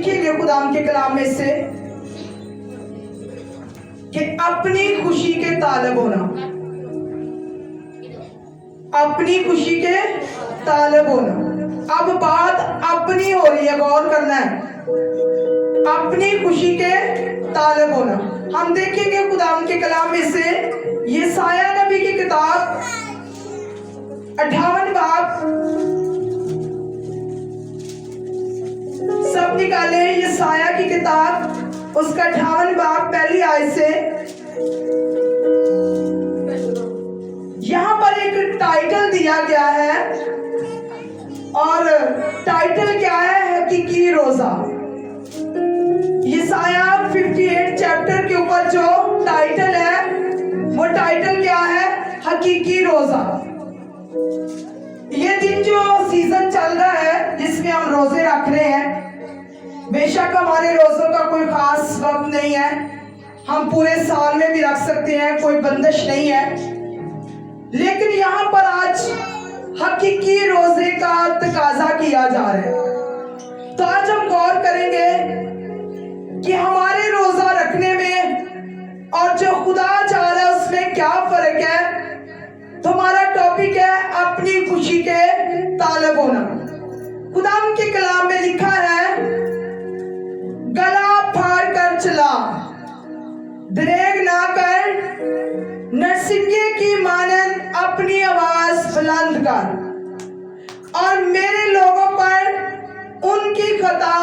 دیکھیں گے خدا کے کلام میں سے کہ اپنی خوشی کے طالب ہونا، اپنی خوشی کے طالب ہونا۔ اب بات اپنی ہو رہی ہے، غور کرنا ہے، اپنی خوشی کے طالب ہونا۔ ہم دیکھیں گے خدا کے کلام میں سے یسایہ نبی کی کتاب 58 باب، سب نکالیں یسایہ کی کتاب اس کا 58 باب پہلی آیت سے۔ یہاں پر ایک ٹائٹل دیا گیا ہے، اور ٹائٹل کیا ہے؟ حقیقی روزہ۔ یسایہ 58 چیپٹر کے اوپر جو ٹائٹل ہے وہ ٹائٹل کیا ہے؟ حقیقی روزہ۔ یہ دن جو سیزن چل رہا ہے جس میں ہم روزے رکھ رہے ہیں، بے شک ہمارے روزوں کا کوئی خاص وقت نہیں ہے، ہم پورے سال میں بھی رکھ سکتے ہیں، کوئی بندش نہیں ہے، لیکن یہاں پر آج حقیقی روزے کا تقاضا کیا جا رہا ہے۔ تو آج ہم غور کریں گے کہ ہمارے روزہ رکھنے میں اور جو خدا چاہ رہا ہے اس میں کیا فرق ہے۔ تو ہمارا ٹاپک ہے اپنی خوشی کے طالب ہونا۔ خدا کے کلام میں لکھا ہے، گلا پھاڑ کر چلا، دریغ نہ کر، نرسنگے کی مانند اپنی آواز بلند کر، اور میرے لوگوں پر ان کی خطا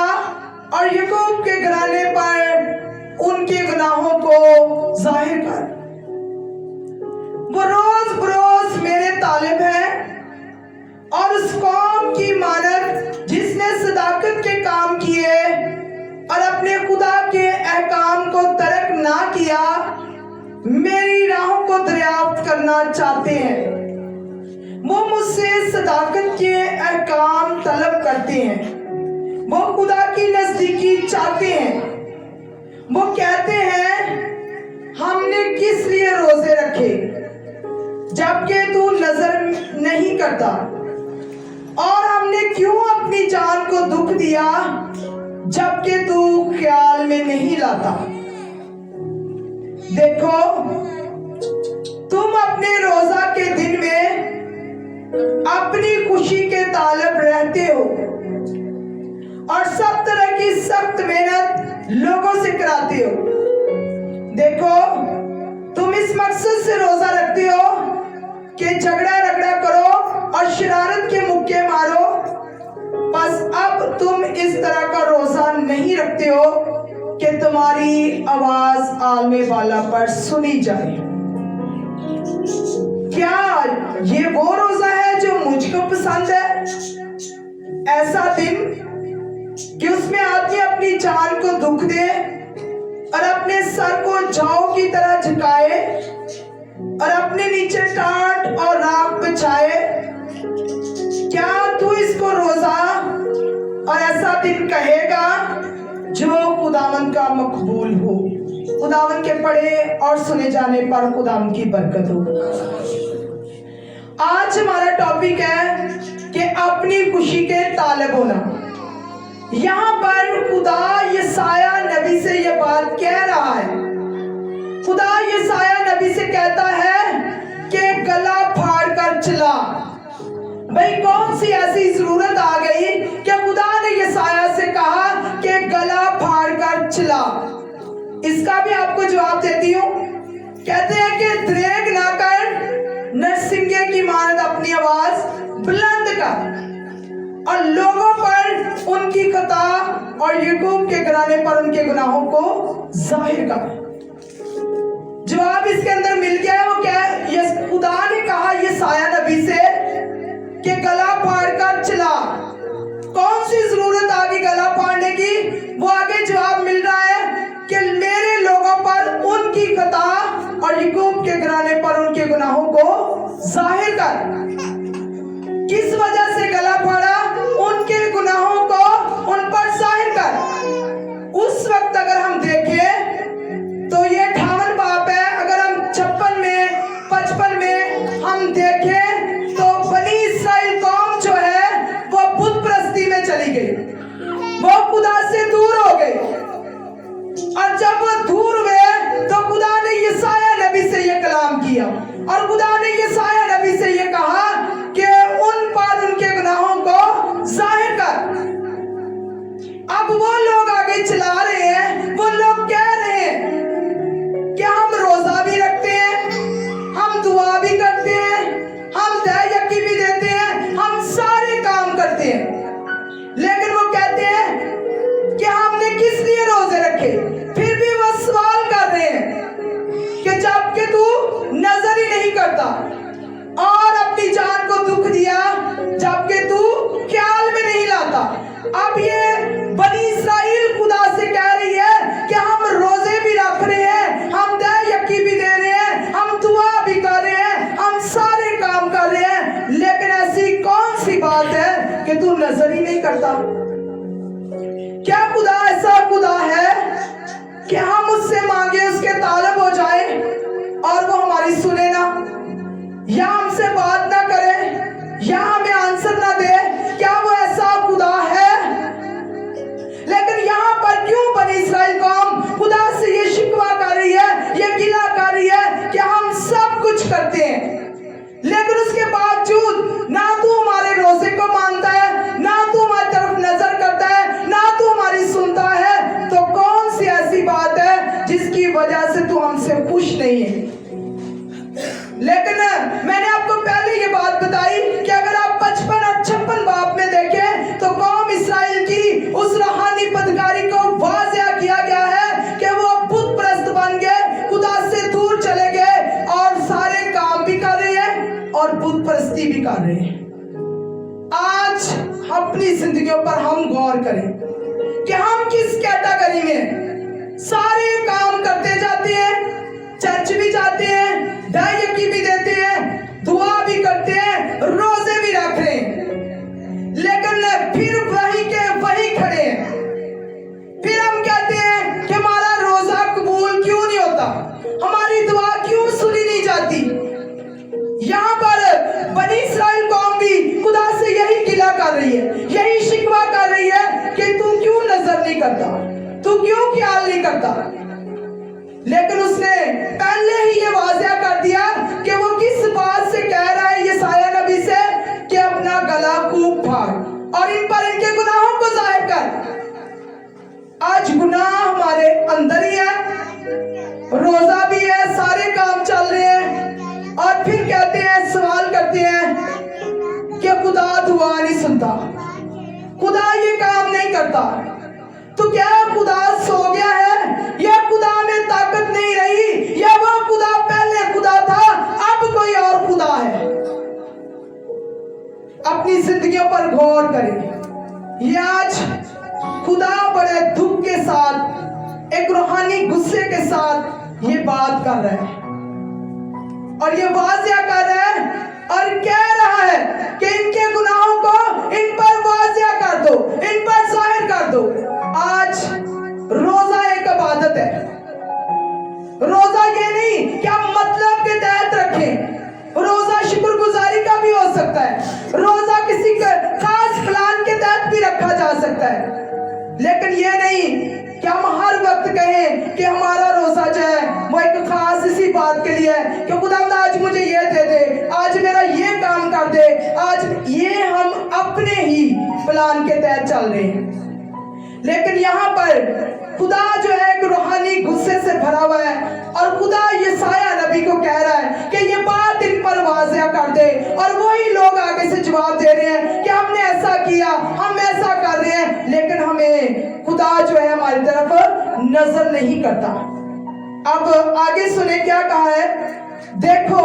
اور یعقوب کے گھرانے پر ان کے گناہوں کو ظاہر کر۔ وہ روز بروز میرے طالب ہیں، اور اس قوم کی مانند جس نے صداقت کے کام کیے اور اپنے خدا کے احکام کو ترک نہ کیا، میری راہوں کو دریافت کرنا چاہتے ہیں۔ وہ مجھ سے صداقت کے احکام طلب کرتے ہیں، وہ خدا کی نزدیکی چاہتے ہیں۔ وہ کہتے ہیں، ہم نے کس لیے روزے رکھے جبکہ تو نظر نہیں کرتا، اور ہم نے کیوں اپنی جان کو دکھ دیا جبکہ تو خیال میں نہیں لاتا۔ دیکھو، تم اپنے روزہ کے دن میں اپنی خوشی کے طالب رہتے ہو، اور سب طرح کی سخت محنت لوگوں سے کراتے ہو۔ دیکھو، تم اس مقصد سے روزہ رکھتے ہو کہ جھگڑا رگڑا کرو اور شرارت کے مکے مارو، بس اب تم اس طرح کا روزہ نہیں رکھتے ہو کہ تمہاری آواز عالم والا پر سنی جائے۔ کیا یہ وہ روزہ ہے جو مجھ کو پسند ہے؟ ایسا دن کہ اس میں آدمی اپنی جان کو دکھ دے اور اپنے سر کو جاؤ کی طرح جھکائے اور اپنے نیچے ٹاٹ اور راکھ بچھائے۔ کیا تو اس کو روزہ اور ایسا دن کہے گا جو خداوند کا مقبول ہو؟ خداوند کے پڑھے اور سنے جانے پر خداوند کی برکت ہو۔ آج ہمارا ٹاپک ہے کہ اپنی خوشی کے طالب ہونا۔ یہاں پر خدا یسایہ نبی سے یہ بات کہہ رہا ہے۔ خدا یسایہ نبی سے کہتا ہے کہ گلا پھاڑ کر چلا۔ بھئی کون سی ایسی ضرورت آ گئی کہ خدا نے یسایہ سے کہا کہ گلا پھاڑ کر چلا؟ اس کا بھی آپ کو جواب دیتی ہوں۔ کہتے ہیں کہ دریغ نہ کر، نرسنگے کی مانند اپنی آواز بلند کر، اور لوگوں پر ان کی خطا اور یعقوب کے گھرانے پر ان کے گناہوں کو ظاہر کر۔ جواب اس کے اندر مل گیا ہے۔ وہ کیا ہے؟ خدا نے کہا یسایہ نبی سے کہ گلا پھاڑ کر چلا۔ کون سی ضرورت آگی گلا پھاڑنے کی؟ وہ آگے جواب مل رہا ہے کہ میرے لوگوں پر ان کی خطا اور یعقوب کے گھرانے پر ان کے گناہوں کو ظاہر کر۔ کس وجہ سے گلا پھاڑا؟ ان کے گناہوں کو ان پر ظاہر کر۔ اس وقت اگر ہم دیکھیں تو یہ 58 باب ہے۔ اگر ہم 56 میں 55 میں ہم دیکھیں تو بنی اسرائیل قوم جو ہے وہ بت پرستی میں چلی گئی، وہ خدا سے دور اب وہ لوگ آگے چلا رہے ہیں, وہ لوگ کہہ رہے ہیں کہ ہم روزہ بھی رکھتے ہیں, ہم دعا بھی کرتے ہیں, ہم دہ یکی بھی دیتے ہیں, ہم سارے کام کرتے ہیں, لیکن وہ کہتے ہیں کہ ہم نے کس لیے روزے رکھے. پھر بھی وہ سوال کر رہے ہیں کہ جب کہ تو نظر ہی نہیں کرتا اور اپنی جان کو دکھ دیا جب کہ تو خیال میں نہیں لاتا. اب یہ بنی اسرائیل خدا سے کہہ رہی ہے کہ ہم روزے بھی رکھ رہے ہیں, ہم دہ یکی بھی دے رہے ہیں, ہم دعا بھی کر رہے ہیں, ہم سارے کام کر رہے ہیں, لیکن ایسی کون سی بات ہے کہ تو نظر ہی نہیں کرتا. کیا خدا ایسا خدا ہے کہ ہم اس سے مانگے اس کے طالب ہو جائیں اور وہ ہماری سنے نہ, یا ہم سے بات نہ کرے, یا ہمیں آنسر نہ دے؟ کیا وہ ایسا خدا ہے؟ لیکن یہاں پر کیوں بنی اسرائیل قوم خدا سے یہ شکوہ کر رہی ہے, یہ گلہ کر رہی ہے کہ ہم سب کچھ کرتے ہیں, لیکن اس کے باوجود نہ تو ہمارے روزے کو مانتا ہے, نہ تو ہماری طرف نظر کرتا ہے, نہ تو ہماری سنتا ہے. تو کون سی ایسی بات ہے جس کی وجہ سے تو ہم سے خوش نہیں ہے؟ لیکن میں نے آپ کو پہلے یہ بات بتائی کہ اگر آپ 55 اور 56 باب میں دیکھیں تو قوم اسرائیل کی اس روحانی بدکاری کو واضح کیا گیا ہے کہ وہ بت پرست بن گئے, خدا سے دور چلے گئے اور سارے کام بھی کر رہے ہیں اور بت پرستی بھی کر رہے ہیں. آج اپنی زندگیوں پر ہم غور کریں کہ ہم کس کیٹیگری میں سارے کام کرتے جاتے ہیں, چرچ بھی جاتے ہیں, دہ یکی بھی دیتے ہیں, دعا بھی کرتے ہیں, روزے بھی رکھ رہے ہیں, لیکن پھر وہی کے وہی کھڑے ہیں. پھر ہم کہتے ہیں کہ ہمارا روزہ قبول کیوں نہیں ہوتا, ہماری دعا کیوں سنی نہیں جاتی. یہاں پر بنی اسرائیل قوم بھی خدا سے یہی گلہ کر رہی ہے, یہی شکوہ کر رہی ہے کہ تو کیوں نظر نہیں کرتا, تو کیوں خیال نہیں کرتا. لیکن اس نے پہلے ہی یہ واضح کر دیا کہ وہ کس بات سے کہہ رہا ہے یسایہ نبی سے کہ اپنا گلا خوب پھاڑ اور ان پر ان کے گناہوں کو ظاہر کر. آج گناہ ہمارے اندر ہی ہے, روزہ بھی ہے, سارے کام چل رہے ہیں, اور پھر کہتے ہیں, سوال کرتے ہیں کہ خدا دعا نہیں سنتا, خدا یہ کام نہیں کرتا. تو کیا خدا سو گیا ہے, یا خدا میں طاقت نہیں رہی, یا وہ خدا پہلے خدا تھا اب کوئی اور خدا ہے؟ اپنی زندگیوں پر غور کریں. یہ آج خدا بڑے دکھ کے ساتھ, ایک روحانی غصے کے ساتھ یہ بات کر رہا ہے اور یہ واضح کر رہا ہے اور کہہ رہا ہے کہ ان کے گناہوں کو ان پر واضح کر دو, ان پر ظاہر کر دو. آج روزہ ایک عبادت ہے. روزہ یہ نہیں کہ ہم مطلب کے تحت رکھیں, روزہ شکر گزاری کا بھی ہو سکتا ہے, روزہ کسی خاص پلان کے تحت بھی رکھا جا سکتا ہے, لیکن یہ نہیں کہ ہم ہر وقت کہیں کہ ہمارا روزہ جو ہے وہ ایک خاص اسی بات کے لیے ہے کہ خدا آج مجھے یہ دے دے, آج میرا یہ کام کر دے. آج یہ ہم اپنے ہی پلان کے تحت چل رہے ہیں. لیکن یہاں پر خدا جو ہے ایک روحانی غصے سے بھرا ہوا ہے اور خدا یسایہ نبی کو کہہ رہا ہے کہ یہ بات ان پر واضح کر دے. اور وہی لوگ آگے سے جواب دے رہے ہیں کہ ہم نے ایسا کیا, ہم ایسا کر رہے ہیں, لیکن ہمیں خدا جو ہے ہماری طرف نظر نہیں کرتا. اب آگے سنیں کیا کہا ہے. دیکھو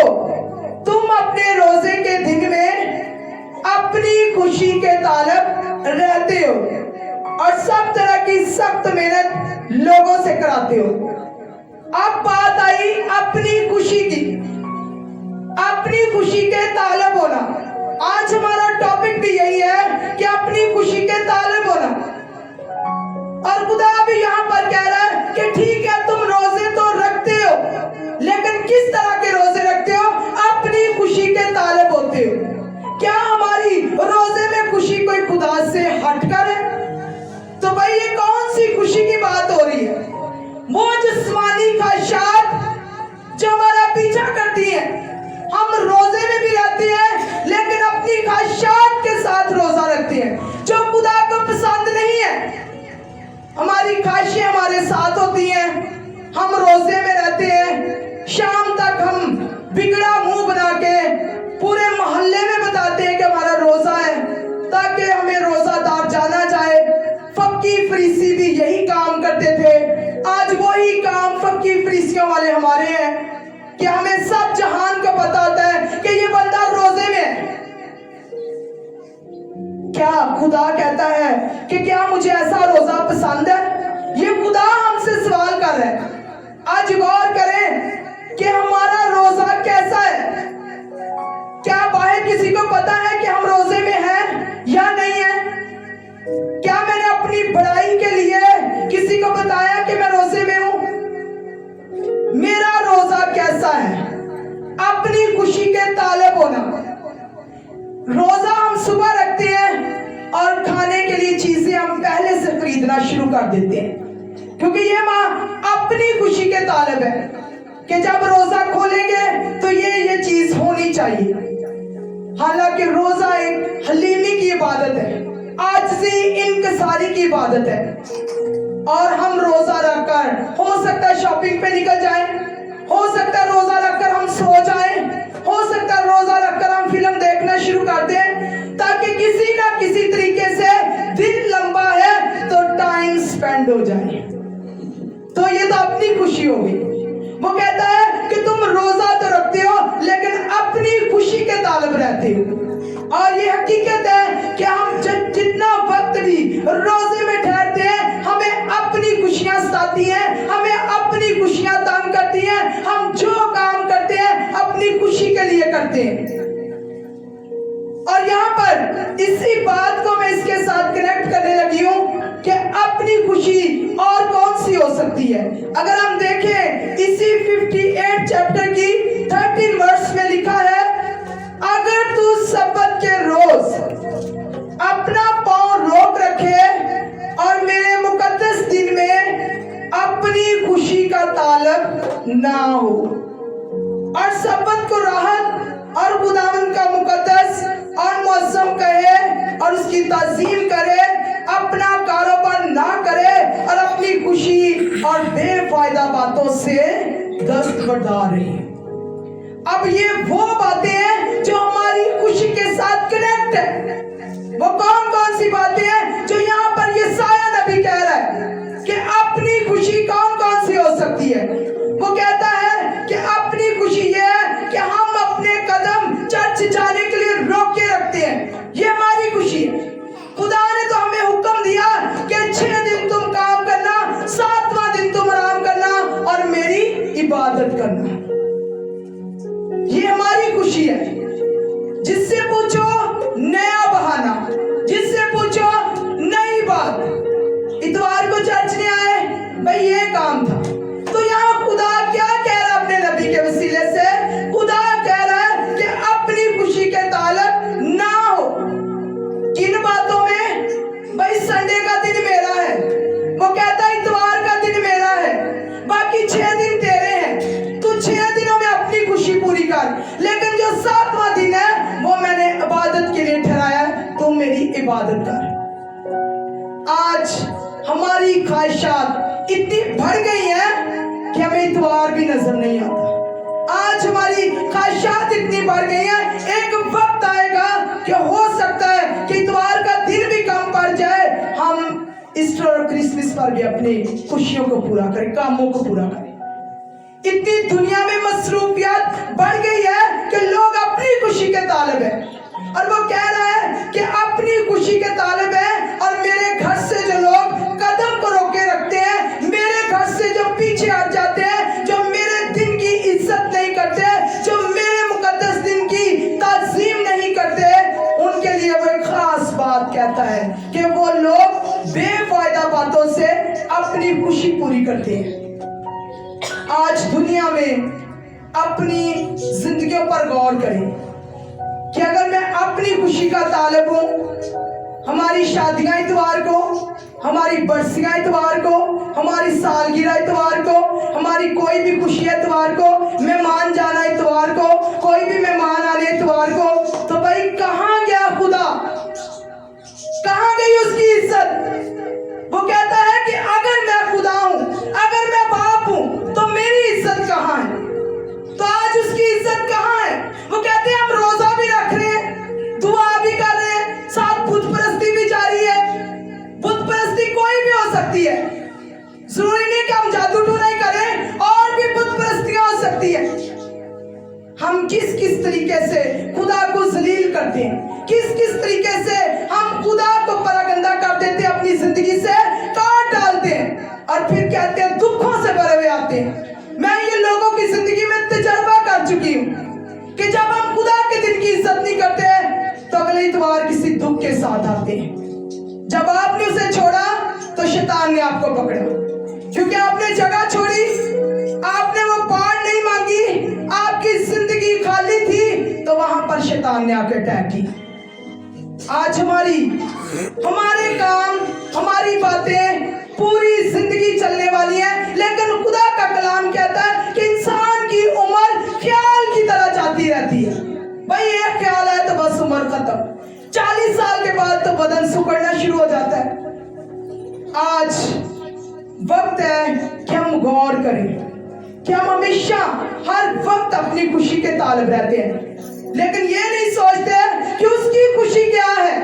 تم اپنے روزے کے دن میں اپنی خوشی کے طالب رہتے ہو اور سب طرح کی سخت محنت لوگوں سے کراتے ہو. اب بات آئی اپنی خوشی کی, اپنی خوشی کے طالب ہونا. آج ہمارا ٹاپک بھی یہی ہے کہ اپنی خوشی کے طالب ہونا. اور خدا بھی یہاں پر کہہ رہا ہے کہ ٹھیک ہے تم روزے تو رکھتے ہو, لیکن کس طرح کے روزے رکھتے ہو؟ اپنی خوشی کے طالب ہوتے ہو. کیا ہماری روزے میں خوشی کوئی خدا سے ہٹ کر ہے؟ تو بھائی یہ کون سی خوشی کی بات ہو رہی ہے؟ وہ جسمانی خواہشات جو ہمارا پیچھا کرتی ہیں. ہم روزے میں بھی رہتے ہیں لیکن اپنی خواہشات کے ساتھ روزہ رکھتے ہیں جو خدا کو پسند نہیں ہے. हमारी ख्वाहिशें हमारे साथ होती हैं, हम रोजे में रहते हैं, शाम तक हम बिगड़ा मुंह बना के पूरे मोहल्ले में बताते हैं कि हमारा रोजा है, ताकि हमें रोजादार जाना जाए। फक्की फरीसी भी यही काम करते थे, आज वही काम फक्की फरीसियों वाले हमारे हैं कि हमें सब जहान को पता होता है कि ये बंदा रोजे में है। क्या खुदा कहता है कि क्या मुझे ऐसा रोजा पसंद है? ये खुदा हमसे सवाल कर रहा है। आज गौर करें कि हमारा रोजा कैसा है। क्या बाहर किसी को पता है कि हम रोजे में हैं या नहीं है? क्या मैंने अपनी बड़ाई के लिए किसी को बताया कि मैं रोजे में हूं? मेरा रोजा कैसा है? अपनी खुशी के तालिब होना। रोजा हम सुबह रखते हैं और खाने के लिए चीजें हम पहले से खरीदना शुरू कर देते हैं, क्योंकि ये माँ अपनी खुशी के तालिब है कि जब रोजा खोलेंगे तो ये चीज होनी चाहिए। हालांकि रोजा एक हलीमी की इबादत है, आजिज़ी इनकिसारी की इबादत है, और हम रोजा रखकर हो सकता है शॉपिंग पे निकल जाएं, हो सकता है रोजा रखकर हम सो जाएं, हो सकता है रोजा रखकर हम फिल्म देखना शुरू कर दें, ताकि किसी ना किसी तरीके से दिन लंबा है तो टाइम स्पेंड हो जाए। तो ये तो अपनी खुशी होगी। वो कहता है कि तुम रोजा तो रखते हो लेकिन अपनी खुशी के तालिब रहते हो। और ये हकीकत है कि हम जितना वक्त भी रोजे में ठहरते हैं, हमें अपनी खुशियां सताती हैं, हमें अपनी खुशियां तंग करती हैं। हम जो काम करते हैं अपनी खुशी के लिए करते हैं। और यहाँ पर इसी बात को मैं इसके साथ कनेक्ट करने लगी हूँ कि अपनी खुशी और कौन सी हो सकती है। अगर हम देखें इसी 58 चैप्टर की 13 वर्स में लिखा है, अगर तू सब्बत के रोज अपना पांव रोक रखे और मेरे मुकद्दस दिन में अपनी खुशी का तालब ना हो, और सब्बत को राहत और खुदावंद का मुकद्दस और मौसम कहे और उसकी ताज़ीम करे, अपना कारोबार ना करे और अपनी खुशी और बेफायदा बातों से दस्तबरदार रहे। अब ये वो बातें हैं जो हमारी खुशी के साथ कनेक्ट है। वो कौन कौन सी बातें हैं जो यहाँ पर यशायाह नबी कह रहा है कि अपनी खुशी कौन कौन सी हो सकती है। वो कहता है कि अपनी खुशी ये है कि हम अपने कदम चर्च जाने के लिए रोक के रखते हैं, ये हमारी खुशी है। खुदा ने तो हमें हुक्म दिया कि 6 दिन तुम काम करना, 7वां दिन तुम आराम करना और मेरी इबादत करना। ये हमारी खुशी है। जिससे पूछो नया बहाना, जिससे पूछो नई बात। इतवार को चर्च नहीं आए, भाई ये काम था। तो यहाँ खुदा क्या कह रहा है अपने नबी के वसीले से? खुदा कह रहा है कि अपनी खुशी के ताल्लुक ना हो। किन बातों में? भाई संडे का दिन मेरा है, वो कहता है इतवार का दिन मेरा है, बाकी 6 दिन तेरे हैं। तू 6 दिनों में अपनी खुशी पूरी कर, लेकिन जो 7वां दिन है वो मैंने इबादत के लिए ठहराया, तुम मेरी इबादत कर। आज हमारी ख्वाहिशात इतनी बढ़ गई हैं कि हमें इतवार भी नजर नहीं आता। आज हमारी ख्वाहिशात इतनी बढ़ गई हैं, एक वक्त आएगा कि हो सकता है कि इतवार का दिन भी कम पड़ जाए, हम ईस्टर और क्रिसमस पर भी अपनी खुशियों को पूरा करें, कामों को पूरा करें। इतनी दुनिया में मसरूफियत बढ़ गई है कि लोग अपनी खुशी के तालिब है, और वो कह रहा है कि अपनी खुशी के तालिब है, और मेरे घर से जो लोग कदम को रोके रखते हैं, मेरे घर से जो पीछे हट जाते हैं, जो मेरे दिन की इज्जत नहीं करते, जो मेरे मुकद्दस दिन की ताज़ीम नहीं करते, उनके लिए वो एक खास बात कहता है कि वो लोग बेफायदा बातों से अपनी खुशी पूरी करते हैं। आज दुनिया में अपनी जिंदगियों पर गौर करें कि अगर मैं अपनी खुशी का तालिब हूँ, हमारी शादियां इतवार को, हमारी बरसियां इतवार को, हमारी सालगिरह इतवार को, हमारी कोई भी खुशी इतवार को, मेहमान जाना इतवार को, कोई भी मेहमान आने इतवार को, तो भाई कहाँ गया खुदा? कहाँ गई उसकी इज्जत? वो कहता है कि अगर सकती है, जरूरी नहीं कि हम जादू टोना करें, और भी बुत परस्तियां हो सकती है। हम किस किस तरीके से खुदा को जलील करते हैं, किस किस तरीके से हम खुदा को परागंदा कर देते हैं, अपनी जिंदगी से काट डालते हैं और फिर कहते हैं दुखों से भरे हुए आते हैं। मैं ये लोगों की जिंदगी में तजर्बा कर चुकी हूँ कि जब हम खुदा के दिन की इज्जत नहीं करते तो अगले इतवार किसी दुख के साथ आते हैं। जब आपने उसे छोड़ा तो शैतान ने आपको पकड़ा, क्योंकि आपने जगह छोड़ी, आपने वो बाढ़ नहीं मांगी, आपकी जिंदगी खाली थी, तो वहां पर शैतान ने आके अटैक की। आज हमारे काम, हमारी बातें पूरी जिंदगी चलने वाली है, लेकिन खुदा का कलाम कहता है कि इंसान की उम्र ख्याल की तरह जाती रहती है। भाई एक ख्याल है तो बस उम्र खत्म, 40 साल के बाद तो बदन सुकड़ना शुरू हो जाता है। आज वक्त है कि हम गौर करें कि हम हमेशा हर वक्त अपनी खुशी के तालब रहते हैं, लेकिन ये नहीं सोचते कि उसकी खुशी क्या है।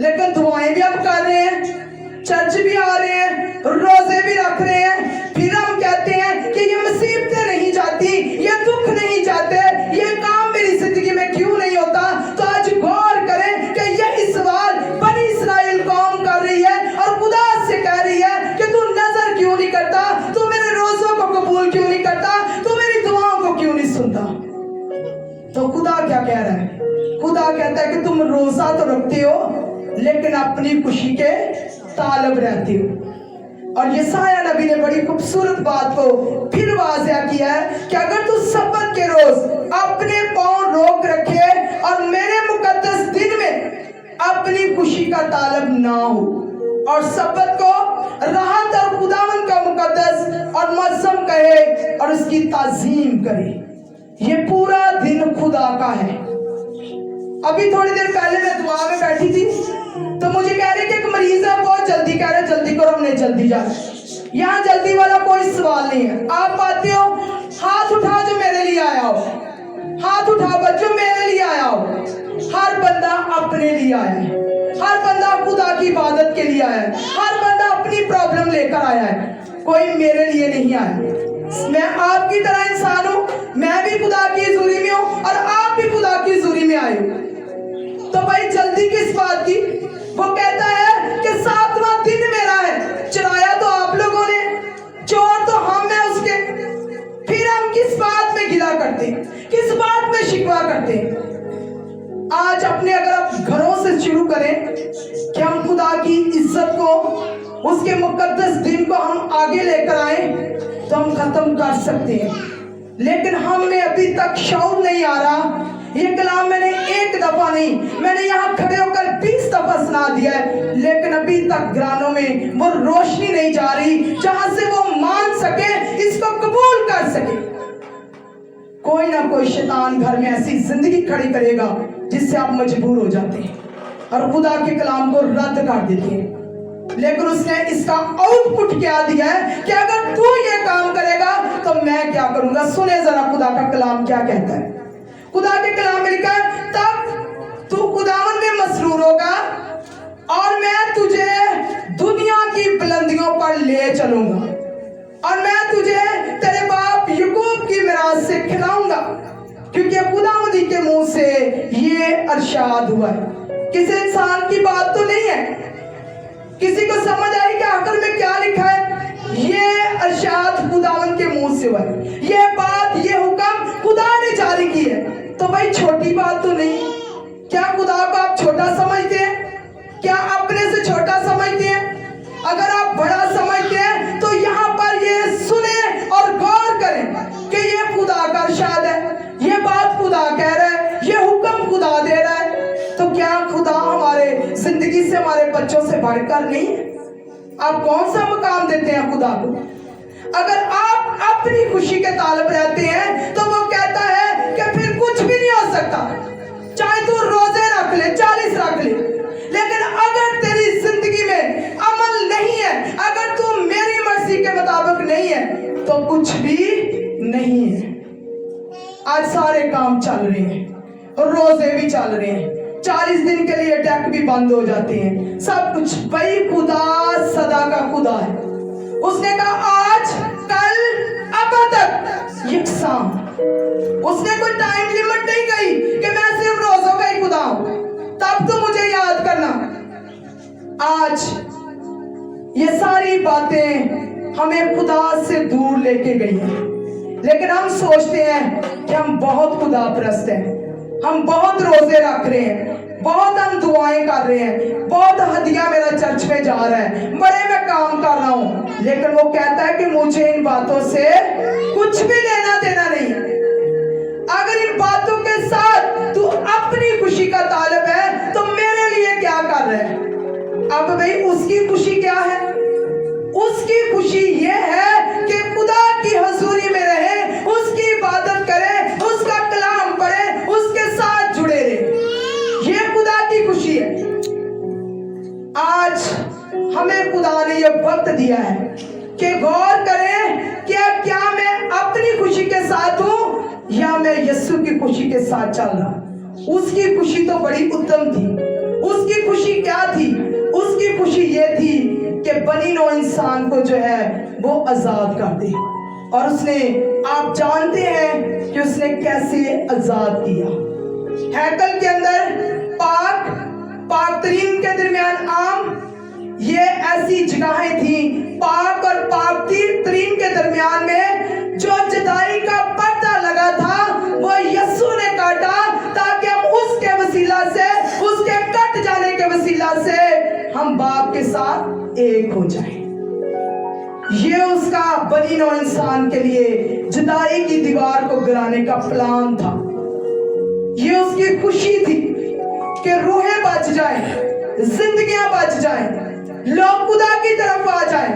लेकिन दुआएं भी हम कर रहे हैं, चर्च भी आ रहे हैं, रोजे भी रख रहे हैं, फिर हम कहते हैं कि ये मुसीबतें नहीं जाती, ये दुख नहीं जाते, ये काम मेरी जिंदगी में क्यों नहीं होता। तो आज गौर करें कि यही सवाल बनी इस्राएल कौम कर रही है और खुदा से कह रही है कि तू नजर क्यों नहीं करता, तू मेरे रोजों को कबूल क्यों नहीं करता, तू मेरी दुआओं को क्यों नहीं सुनता। तो खुदा क्या कह रहा है? खुदा कहता है कि तुम रोजा तो रखते हो, लेकिन अपनी खुशी के तालब रहते हो। और यशायाह नबी ने बड़ी खूबसूरत बात को फिर वाज़िया किया है कि अगर तू सब्बत के रोज अपने पांव रोक रखे और मेरे मुकद्दस दिन में अपनी खुशी का तालब ना हो, और सब्बत को राहत और खुदावन का मुकद्दस और मज़्ज़म कहे और उसकी ताज़ीम करे, ये पूरा दिन खुदा का है। अभी थोड़ी देर पहले मैं दुआ में बैठी थी तो मुझे कह रहे कि एक मरीज है, बहुत जल्दी कह रहे जल्दी करो, हमने जल्दी जाना। यहाँ जल्दी वाला कोई सवाल नहीं है। आप आते हो, हाथ उठा जो मेरे लिए आया हो, हाथ उठा बच्चों मेरे लिए आया हो। हर बंदा अपने लिए आया है, हर बंदा खुदा की इबादत के लिए आया है, हर बंदा अपनी प्रॉब्लम लेकर आया है, कोई मेरे लिए नहीं आया। मैं आपकी तरह इंसान हूँ, मैं भी खुदा की हजूरी में हूँ और आप भी खुदा की हजूरी में आए हो। तो भाई जल्दी किस बात की? वो कहता है कि 7वां दिन मेरा है, चुराया तो आप लोगों ने, चोर तो हम हैं उसके, फिर हम किस बात में गिला करते, किस बात में शिकवा करते। आज अपने अगर आप घरों से शुरू करें कि हम खुदा की इज्जत को, उसके मुकद्दस दिन को हम आगे लेकर आए तो हम खत्म कर सकते हैं। लेकिन हमें अभी तक शऊर नहीं आ रहा। ये कलाम मैंने एक दफा नहीं, मैंने यहाँ खड़े होकर 20 दफा सुना दिया है, लेकिन अभी तक ग्रानों में वो रोशनी नहीं जा रही जहां से वो मान सके, इसको कबूल कर सके। कोई ना कोई शैतान घर में ऐसी जिंदगी खड़ी करेगा जिससे आप मजबूर हो जाते हैं और खुदा के कलाम को रद्द कर देते हैं। लेकिन उसने इसका आउटपुट क्या दिया है कि अगर तू ये काम करेगा तो मैं क्या करूंगा। सुने जरा खुदा का कलाम क्या कहता है। खुदा के कलाम में लिखा है, तब तू खुदावन में मसरूर होगा और मैं तुझे दुनिया की बुलंदियों पर ले चलूंगा और मैं तुझे तेरे बाप याकूब की मिरास से खिलाऊंगा, क्योंकि खुदावंदी के मुंह से ये अरशाद हुआ है। किसी इंसान की बात तो नहीं है। किसी को समझ आई कि आखिर में क्या लिखा है? ये अरशाद खुदावन के मुंह से हुआ है, ये बात, ये हुक्म खुदा ने जारी की है। तो भाई छोटी बात तो नहीं। क्या खुदा को आप छोटा समझते हैं? क्या अपने से छोटा समझते हैं? अगर आप बड़ा समझते हैं तो यहाँ पर ये सुने और गौर करें कि ये खुदा का इरशाद है, ये बात खुदा कह रहा है, ये हुक्म खुदा दे रहा है। तो क्या खुदा हमारे जिंदगी से, हमारे बच्चों से बढ़कर नहीं है? आप कौन सा मुकाम देते हैं खुदा को? अगर आप अपनी खुशी के तालब रहते हैं तो वो कहता है कि फिर कुछ भी नहीं हो सकता, चाहे तू रोजे रख ले, 40 रख ले, लेकिन अगर तेरी जिंदगी में अमल नहीं है, अगर तू मेरी मर्जी के मुताबिक नहीं है तो कुछ भी नहीं है। आज सारे काम चल रहे हैं, रोजे भी चल रहे हैं, 40 दिन के लिए डेक भी बंद हो जाते हैं, सब कुछ। वही खुदा सदा का खुदा है। उसने कहा आज, कल, अब तक यकसां। उसने कोई टाइम लिमिट नहीं कही कि मैं सिर्फ रोजों का ही खुदा हूं, तब तो मुझे याद करना। आज ये सारी बातें हमें खुदा से दूर लेके गई हैं, लेकिन हम सोचते हैं कि हम बहुत खुदा परस्त हैं, हम बहुत रोजे रख रहे हैं, बहुत हम दुआएं कर रहे हैं, बहुत हदिया मेरा चर्च में जा रहा है, बड़े मैं काम कर रहा हूं। लेकिन वो कहता है कि मुझे इन बातों से कुछ भी लेना देना नहीं है। अगर इन बातों के साथ तू अपनी खुशी का तालिब है तो मेरे लिए क्या कर रहा है? अब भाई उसकी खुशी क्या है? उसकी खुशी ये है कि खुदा की हजूरी में रहे, उसकी इबादत करे, उसका कलाम पढ़े, उसके साथ जुड़े रहे। ये खुदा की खुशी है। आज हमें खुदा ने ये वक्त दिया है कि गौर करें कि क्या मैं अपनी खुशी के साथ हूं या मैं यीशु की खुशी के साथ चल रहा। उसकी खुशी तो बड़ी उत्तम थी। उसकी खुशी क्या थी? उसकी खुशी ये थी कि बनी नौ इंसान को जो है वो आजाद कर दे। और उसने, आप जानते हैं कि उसने कैसे आजाद किया। हैकल के अंदर पाक तरीन के दरमियान आम, ये ऐसी जगहें थी पाक और पाक तरीन के दरमियान में जो जुदाई का पर्दा लगा था वो यीशु ने काटा, ताकि हम उसके वसीला से, उसके कट जाने के वसीला से हम बाप के साथ एक हो जाएं। ये उसका बनी नौ इंसान के लिए जुदाई की दीवार को गिराने का प्लान था। ये उसकी खुशी थी कि रूहें बच जाएं, जिंदगियां बच जाएं, लोग खुदा की तरफ आ जाएं,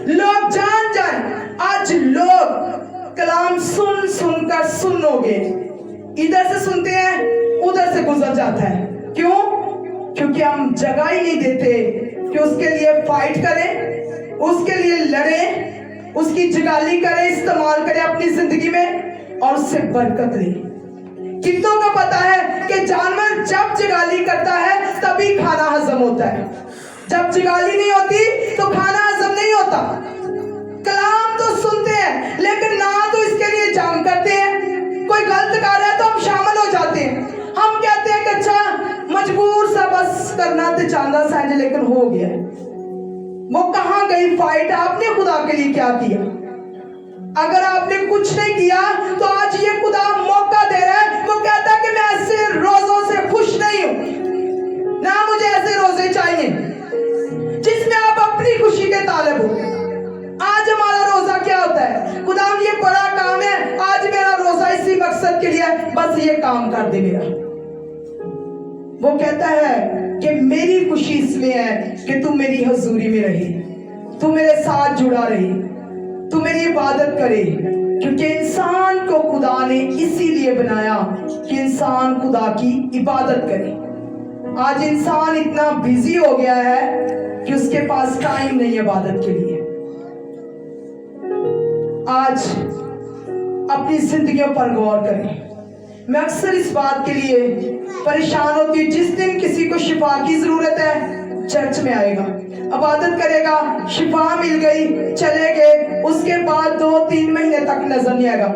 लोग जान जाएं। आज लोग कलाम सुन सुनकर सुन्न हो गए, इधर से सुनते हैं उधर से गुजर जाता है। क्यों? क्योंकि हम जगह ही नहीं देते कि उसके लिए फाइट करें, उसके लिए लड़ें, उसकी जगाली करें, इस्तेमाल करें अपनी जिंदगी में और उससे बरकत लें। कितनों को पता है कि जानवर जब जगाली करता है तभी खाना हजम होता है, जब जगाली नहीं होती तो खाना हजम नहीं होता। कलाम तो सुनते हैं लेकिन ना तो इसके लिए जंग करते हैं। कोई गलत कर रहा है तो हम शामिल हो जाते हैं। हम कहते हैं कि अच्छा मजबूर सा बस करना तो चाहता सैंज, लेकिन हो गया। वो कहां गई फाइट? आपने खुदा के लिए क्या किया? अगर आपने कुछ नहीं किया तो आज ये खुदा मौका दे रहा है। वो कहता है कि मैं ऐसे रोजों से खुश नहीं हूं, ना मुझे ऐसे रोजे चाहिए जिसमें आप अपनी खुशी के तालिब हो। आज हमारा रोजा क्या होता है? खुदा ये बड़ा काम है, आज मेरा रोजा इसी मकसद के लिए, बस ये काम कर दे मेरा। वो कहता है कि मेरी खुशी इसमें है कि तू मेरी हजूरी में रहे, तू मेरे साथ जुड़ा रहे, तू मेरी इबादत करे। क्योंकि इंसान को खुदा ने इसीलिए बनाया कि इंसान खुदा की इबादत करे। आज इंसान इतना बिजी हो गया है कि उसके पास टाइम नहीं है इबादत के लिए। आज अपनी जिंदगियों पर गौर करें। मैं अक्सर इस बात के लिए परेशान होती हूँ, जिस दिन किसी को शिफा की जरूरत है चर्च में आएगा, इबादत करेगा, शिफा मिल गई, चले गए, उसके बाद 2-3 महीने तक नजर नहीं आएगा।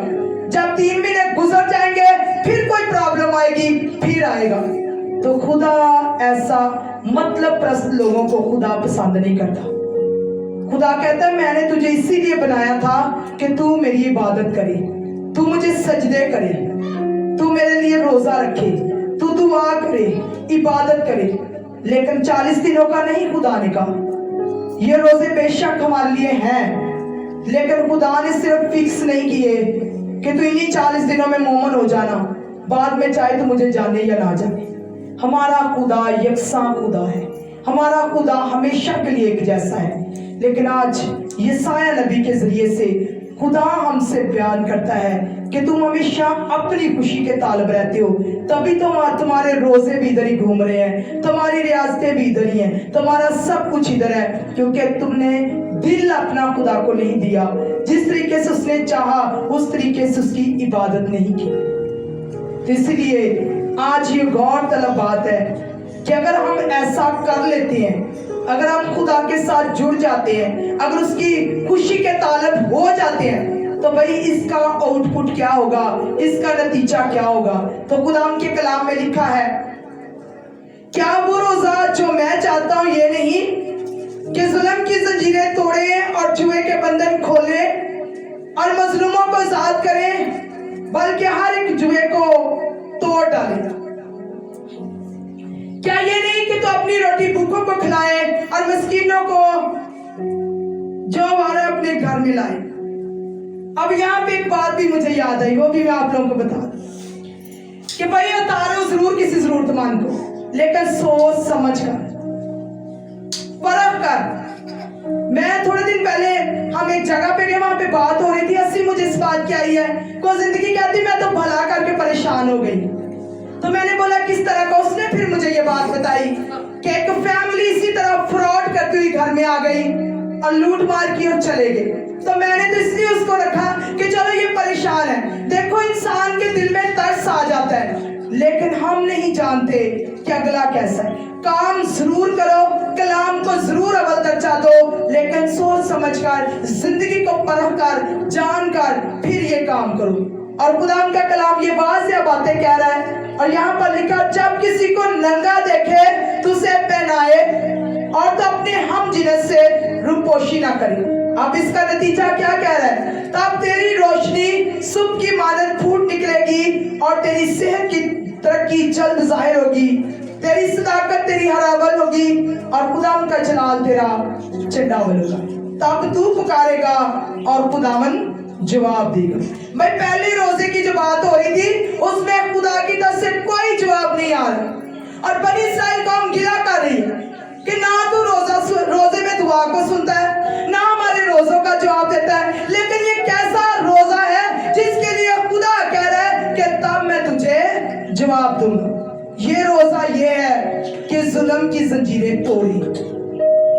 जब 3 महीने गुजर जाएंगे फिर कोई प्रॉब्लम आएगी, फिर आएगा। तो खुदा ऐसा मतलब प्रस्त लोगों को खुदा पसंद नहीं करता। खुदा कहता है मैंने तुझे इसीलिए बनाया था कि तू मेरी इबादत करे, तू मुझे सजदे करे, तू मेरे लिए रोजा रखे, तू दुआ करे, इबादत करे। लेकिन 40 दिनों का नहीं खुदा ने कहा। ये रोजे बेशक हमारे लिए हैं, लेकिन खुदा ने सिर्फ फिक्स नहीं किए कि तू इन्हीं 40 दिनों में मोमन हो जाना, बाद में चाहे तो मुझे जाने या ना जाने। हमारा खुदा यकसां खुदा है, हमारा खुदा हमेशा के लिए एक जैसा है। लेकिन आज यशायाह नबी के जरिए से खुदा हमसे बयान करता है कि तुम हमेशा अपनी खुशी के तालब रहते हो, तभी तो तुम्हारे रोजे भी इधर ही घूम रहे हैं, तुम्हारी रियासतें भी इधर ही हैं, तुम्हारा सब कुछ इधर है, क्योंकि तुमने दिल अपना खुदा को नहीं दिया। जिस तरीके से उसने चाहा उस तरीके से उसकी इबादत नहीं की। तो इसलिए آج یہ غور طلب بات ہے کہ اگر ہم ایسا کر لیتے ہیں، اگر ہم خدا کے ساتھ جڑ جاتے ہیں، اگر اس کی خوشی کے طالب ہو جاتے ہیں، تو بھئی اس کا آؤٹ پٹ کیا ہوگا، اس کا نتیجہ کیا ہوگا؟ تو خدا کے کلام میں لکھا ہے، کیا وہ روزہ جو میں چاہتا ہوں یہ نہیں کہ ظلم کی زنجیریں توڑے اور جوے کے بندھن کھولے اور مظلوموں کو آزاد کرے، بلکہ ہر ایک جوے کو توڑ ڈالے۔ کیا یہ نہیں کہ تو اپنی روٹی بھوکوں کو کھلائے اور مسکینوں کو جو ہمارے اپنے گھر میں لائے۔ اب یہاں پہ ایک بات بھی مجھے یاد آئی، وہ بھی میں آپ لوگوں کو بتا دوں کہ بھائی اتارو ضرور کسی ضرورت مند کو، لیکن سوچ سمجھ کر، پرکھ کر۔ میں تھوڑے دن پہلے ہم ایک جگہ پہ گئے، وہاں پہ بات ہو رہی تھی، ہنسی مجھے اس بات کی آئی ہے کو زندگی کہتی میں تو بھلا کر کے پریشان ہو گئی۔ تو میں نے بولا کس طرح کا؟ اس نے پھر مجھے یہ بات بتائی کہ ایک فیملی اسی طرح فراڈ کرتی ہوئی گھر میں آ گئی اور لوٹ مار کی اور چلے گئے۔ تو میں نے تو اس لیے اس کو رکھا کہ چلو یہ پریشان ہے۔ دیکھو انسان کے دل میں ترس آ جاتا ہے، لیکن ہم نہیں جانتے کہ اگلا کیسا ہے۔ کام ضرور کرو، کلام کو ضرور اول درجہ دو، لیکن سوچ سمجھ کر، زندگی کو پرکھ کر، جان کر پھر یہ کام کرو۔ اور خدا کا کلام یہ واضح باتیں کہہ رہا ہے، اور یہاں پر لکھا جب کسی کو ننگا دیکھے تو اسے پہنائے اور تو اپنے ہم جنس سے روپوشی نہ کرے۔ اب اس کا نتیجہ کیا کہہ رہا ہے؟ تب تیری روشنی صبح کی مانند پھوٹ نکلے گی اور تیری صحت کی ترقی جلد ظاہر ہوگی، تیری صداقت تیری ہراول ہوگی اور خداوند کا جلال تیرا چنڈاول ہوگا۔ تب تو پکارے گا اور خداوند جواب دے گا۔ میں پہلے روزے کی جو بات ہو رہی تھی اس میں خدا کی طرف سے کوئی جواب نہیں آ رہا، اور بنی اسرائیل قوم گلا کر رہی ہے کہ نہ تو روزے میں دعا کو سنتا ہے، نہ ہمارے روزوں کا جواب دیتا ہے، لیکن یہ کیسا روزہ ہے جس کے لیے خدا کہہ رہا ہے کہ تب میں تجھے جواب دوں گا۔ یہ روزہ یہ ہے کہ ظلم کی زنجیریں توڑی،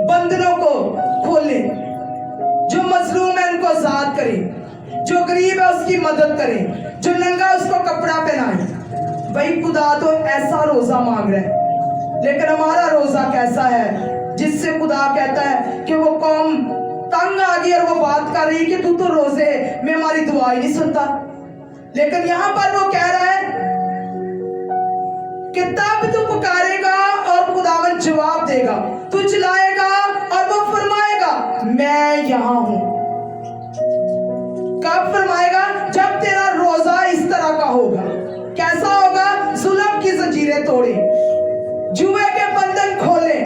بندنوں کو کھولے، جو مظلوم ہے ان کو آزاد کرے، جو غریب ہے اس کی مدد کرے، جو ننگا اس کو کپڑا پہنائے۔ بھائی خدا تو ایسا روزہ مانگ رہا ہے، لیکن ہمارا روزہ کیسا ہے جس سے خدا کہتا ہے کہ وہ قوم تنگ آ گئی اور وہ بات کر رہی کہ تو روزے میں ہماری دعا ہی نہیں سنتا، لیکن یہاں پر وہ کہہ رہا ہے کہ تب تو پکارے گا اور خداوند جواب دے گا، تو چلائے گا اور وہ فرمائے گا میں یہاں ہوں۔ کب فرمائے گا؟ جب تیرا روزہ اس طرح کا ہوگا۔ کیسا ہوگا؟ ظلم کی زنجیریں توڑے، جوے کے بندھن کھولے،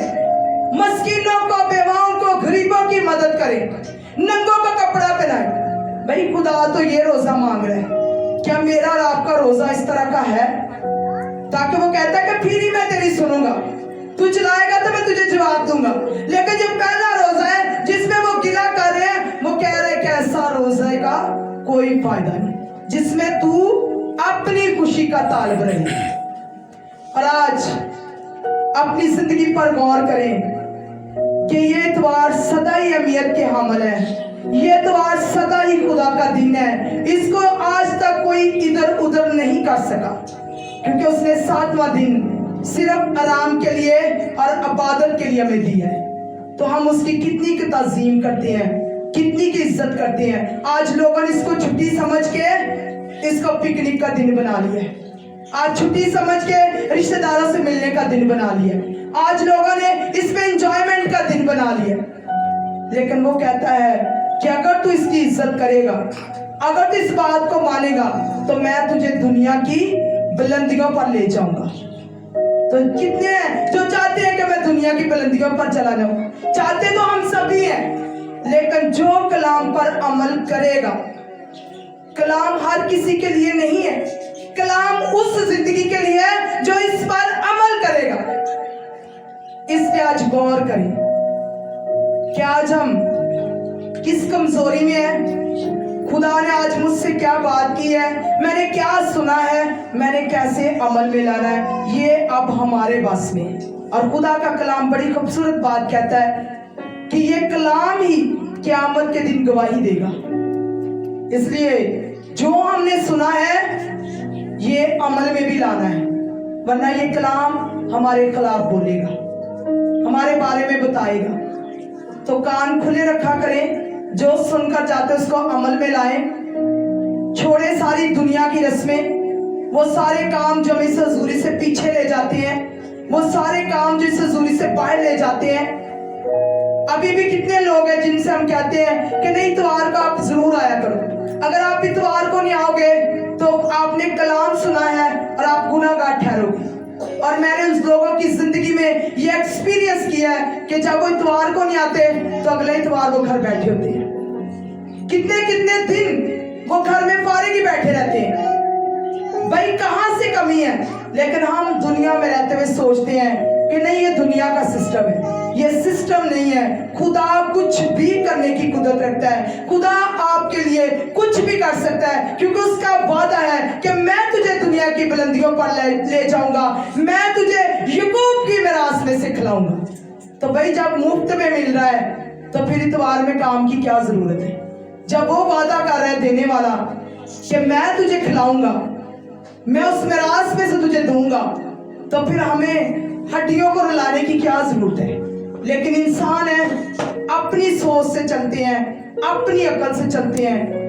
مسکینوں کو، بیواؤں کو، غریبوں کی مدد کرے، ننگوں کو کپڑا پہنائے۔ بھائی خدا تو یہ روزہ مانگ رہا ہے۔ کیا میرا اور آپ کا روزہ اس طرح کا ہے؟ تاکہ وہ کہتا ہے کہ پھر ہی میں تیری سنوں گا، تو چلائے گا تو میں تجھے جواب دوں گا۔ لیکن یہ پہلا روزہ ہے جس میں وہ گلہ کر رہے ہیں، وہ کہہ رہے ہیں کہ ایسا روزے کا کوئی فائدہ نہیں جس میں تو اپنی خوشی کا طالب رہے۔ اور آج اپنی زندگی پر غور کریں کہ یہ اتوار سدا ہی اہمیت کے حامل ہے، یہ اتوار سدا ہی خدا کا دن ہے، اس کو آج تک کوئی ادھر ادھر نہیں کر سکا، کیونکہ اس نے 7واں دن صرف آرام کے لیے اور عبادت کے لیے ہمیں دی ہے۔ تو ہم اس کی کتنی کی تعظیم کرتے ہیں، کتنی کی عزت کرتے ہیں۔ آج لوگوں نے اس کو چھٹی سمجھ کے اس کو پکنک کا دن بنا لیا ہے، آج چھٹی سمجھ کے رشتہ داروں سے ملنے کا دن بنا لیا، آج لوگوں نے اس میں انجوائمنٹ کا دن بنا لیا۔ لیکن وہ کہتا ہے کہ اگر تو اس کی عزت کرے گا، اگر تو اس بات کو مانے گا، تو میں تجھے دنیا کی بلندیوں پر لے جاؤں گا۔ تو کتنے ہیں جو چاہتے ہیں کہ میں دنیا کی بلندیوں پر چلا جاؤں؟ چاہتے تو ہم سبھی ہیں، لیکن جو کلام پر عمل کرے گا، کلام ہر کسی کے لیے نہیں ہے، کلام اس زندگی کے لیے ہے جو اس پر عمل کرے گا۔ اس لیے آج غور کریں کہ آج ہم کس کمزوری میں ہیں، خدا نے آج مجھ سے کیا بات کی ہے، میں نے کیا سنا ہے، میں نے کیسے عمل میں لانا ہے، یہ اب ہمارے بس میں ہے۔ اور خدا کا کلام بڑی خوبصورت بات کہتا ہے کہ یہ کلام ہی قیامت کے دن گواہی دے گا۔ اس لیے جو ہم نے سنا ہے یہ عمل میں بھی لانا ہے، वरना ये कलाम हमारे खिलाफ बोलेगा, हमारे बारे में बताएगा। तो कान खुले रखा करें, जो सुनकर जाते उसको अमल में लाएं, छोड़े सारी दुनिया की रस्में, वो सारे काम जो हमें इस हजूरी से पीछे ले जाते हैं, वो सारे काम जो इस हजूरी से बाहर ले जाते हैं। अभी भी कितने लोग हैं जिनसे हम कहते हैं कि नहीं इतवार को आप जरूर आया करो। अगर आप इतवार को नहीं आओगे तो आपने कलाम सुना है और आप गुनाहगार ठहरोगे। और मैंने उन लोगों की जिंदगी में ये एक्सपीरियंस किया है कि जब वो इतवार को नहीं आते तो अगले इतवार वो घर बैठे होते हैं। कितने कितने दिन वो घर में फारिग ही बैठे रहते हैं। भाई कहाँ से कमी है? लेकिन हम दुनिया में रहते हुए सोचते हैं कि नहीं ये दुनिया का सिस्टम है। ये सिस्टम नहीं है। खुदा कुछ भी करने की कुदरत रखता है। खुदा आपके लिए कुछ भी कर सकता है, क्योंकि उसका वादा है कि मैं तुझे दुनिया की बुलंदियों पर ले जाऊंगा, मैं तुझे याकूब की मिरास में से खिलाऊंगा। तो भाई जब मुफ्त में मिल रहा है तो फिर इतवार में काम की क्या जरूरत है? जब वो वादा कर रहा है देने वाला कि मैं तुझे खिलाऊंगा, मैं उस मिरास में से तुझे दूंगा, तो फिर हमें हड्डियों को रुलाने की क्या जरूरत है? लेकिन इंसान है, अपनी सोच से चलते हैं, अपनी अकल से चलते हैं,